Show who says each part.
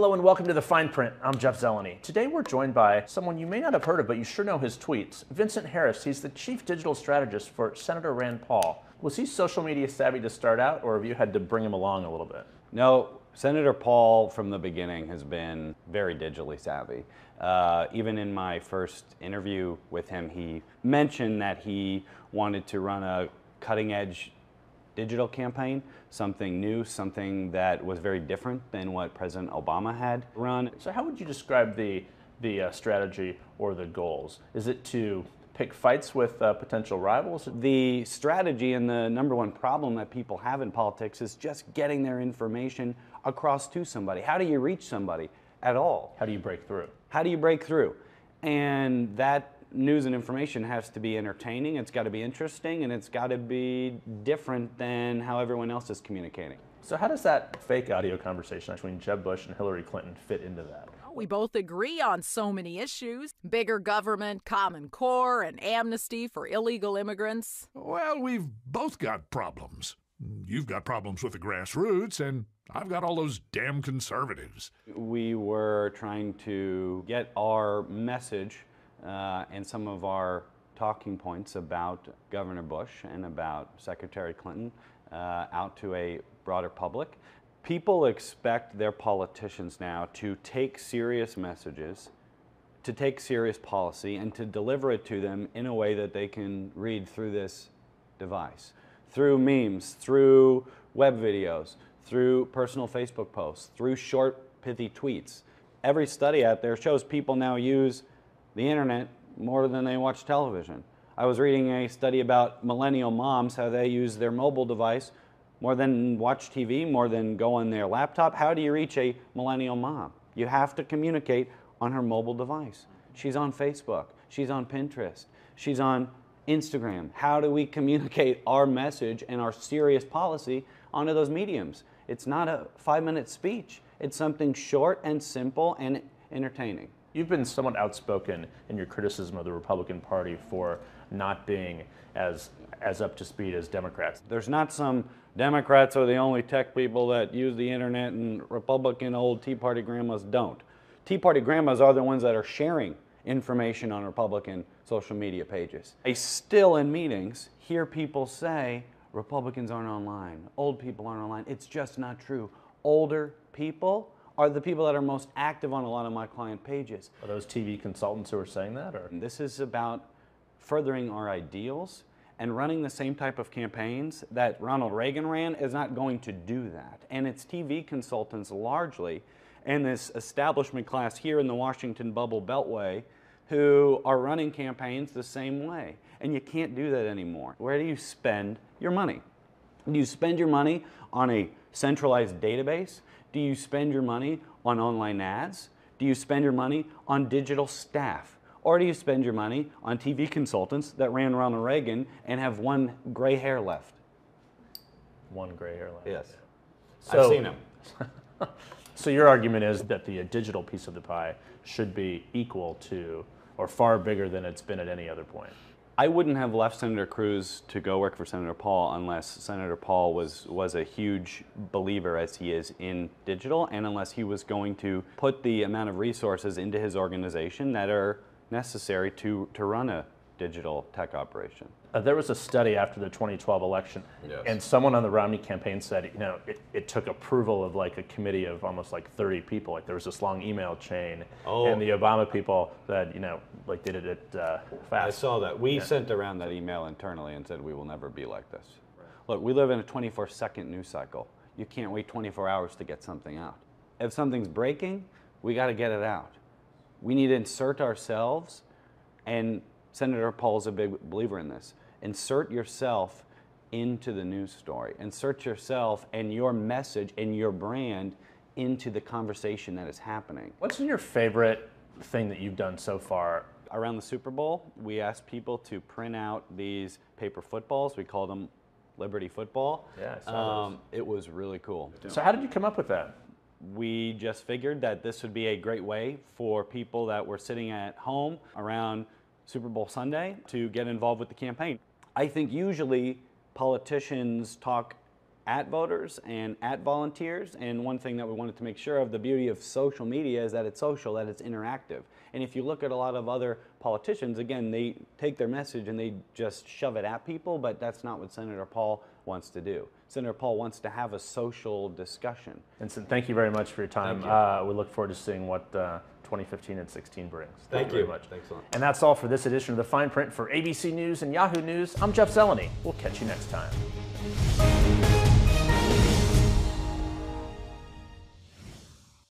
Speaker 1: Hello and welcome to The Fine Print. I'm Jeff Zeleny. Today we're joined by someone you may not have heard of, but you sure know his tweets. Vincent Harris. He's the chief digital strategist for Senator Rand Paul. Was he social media savvy to start out, or have you had to bring him along a little bit?
Speaker 2: No, Senator Paul from the beginning has been very digitally savvy. Even in my first interview with him, he mentioned that he wanted to run a cutting-edge digital campaign, something new, something that was very different than what President Obama had run.
Speaker 1: So how would you describe the strategy or the goals? Is it to pick fights with potential rivals?
Speaker 2: The strategy and the number one problem that people have in politics is just getting their information across to somebody. How do you reach somebody at all?
Speaker 1: How do you break through?
Speaker 2: How do you break through? And that news and information has to be entertaining, it's got to be interesting, and it's got to be different than how everyone else is communicating.
Speaker 1: So how does that fake audio conversation between Jeb Bush and Hillary Clinton fit into that?
Speaker 3: We both agree on so many issues. Bigger government, Common Core, and amnesty for illegal immigrants.
Speaker 4: Well, we've both got problems. You've got problems with the grassroots, and I've got all those damn conservatives.
Speaker 2: We were trying to get our message and some of our talking points about Governor Bush and about Secretary Clinton out to a broader public. People expect their politicians now to take serious messages, to take serious policy, and to deliver it to them in a way that they can read through this device. Through memes, through web videos, through personal Facebook posts, through short, pithy tweets. Every study out there shows people now use the internet more than they watch television. I was reading a study about millennial moms, how they use their mobile device more than watch TV, more than go on their laptop. How do you reach a millennial mom? You have to communicate on her mobile device. She's on Facebook, she's on Pinterest, she's on Instagram. How do we communicate our message and our serious policy onto those mediums? It's not a 5-minute speech. It's something short and simple and entertaining.
Speaker 1: You've been somewhat outspoken in your criticism of the Republican Party for not being as up to speed as Democrats.
Speaker 2: There's not some Democrats are the only tech people that use the internet and Republican old Tea Party grandmas don't. Tea Party grandmas are the ones that are sharing information on Republican social media pages. I still in meetings hear people say Republicans aren't online, old people aren't online. It's just not true. Older people are the people that are most active on a lot of my client pages.
Speaker 1: Are those TV consultants who are saying that? Or?
Speaker 2: This is about furthering our ideals, and running the same type of campaigns that Ronald Reagan ran is not going to do that. And it's TV consultants largely, and this establishment class here in the Washington bubble beltway who are running campaigns the same way. And you can't do that anymore. Where do you spend your money? Do you spend your money on a centralized database? Do you spend your money on online ads? Do you spend your money on digital staff? Or do you spend your money on TV consultants that ran Ronald Reagan and have one gray hair left?
Speaker 1: One gray hair left.
Speaker 2: Yes.
Speaker 1: So,
Speaker 2: I've seen him.
Speaker 1: So your argument is that the digital piece of the pie should be equal to or far bigger than it's been at any other point.
Speaker 2: I wouldn't have left Senator Cruz to go work for Senator Paul unless Senator Paul was a huge believer, as he is, in digital, and unless he was going to put the amount of resources into his organization that are necessary to run a digital tech operation.
Speaker 1: There was a study after the 2012 election,
Speaker 4: Yes.
Speaker 1: and someone on the Romney campaign said, you know, it took approval of like a committee of almost like 30 people. Like there was this long email chain, and the Obama people said, you know, like they did it fast.
Speaker 2: I saw that. We sent around that email internally and said we will never be like this. Look, we live in a 24-second news cycle. You can't wait 24 hours to get something out. If something's breaking, we got to get it out. We need to insert ourselves, and Senator Paul's a big believer in this. Insert yourself into the news story. Insert yourself and your message and your brand into the conversation that is happening.
Speaker 1: What's your favorite thing that you've done so far?
Speaker 2: Around the Super Bowl, we asked people to print out these paper footballs. We call them Liberty Football.
Speaker 1: Yeah, I saw those.
Speaker 2: It was really cool.
Speaker 1: So how did you come up with that?
Speaker 2: We just figured that this would be a great way for people that were sitting at home around Super Bowl Sunday to get involved with the campaign. I think usually politicians talk at voters and at volunteers. And one thing that we wanted to make sure of, the beauty of social media is that it's social, that it's interactive. And if you look at a lot of other politicians, again, they take their message and they just shove it at people, but that's not what Senator Paul wants to do. Senator Paul wants to have a social discussion.
Speaker 1: Vincent, thank you very much for your time. We look forward to seeing what 2015 and 16 brings.
Speaker 2: Thank you
Speaker 1: very much.
Speaker 2: Thanks a lot.
Speaker 1: And that's all for this edition of The Fine Print for ABC News and Yahoo News. I'm Jeff Zeleny. We'll catch you next time.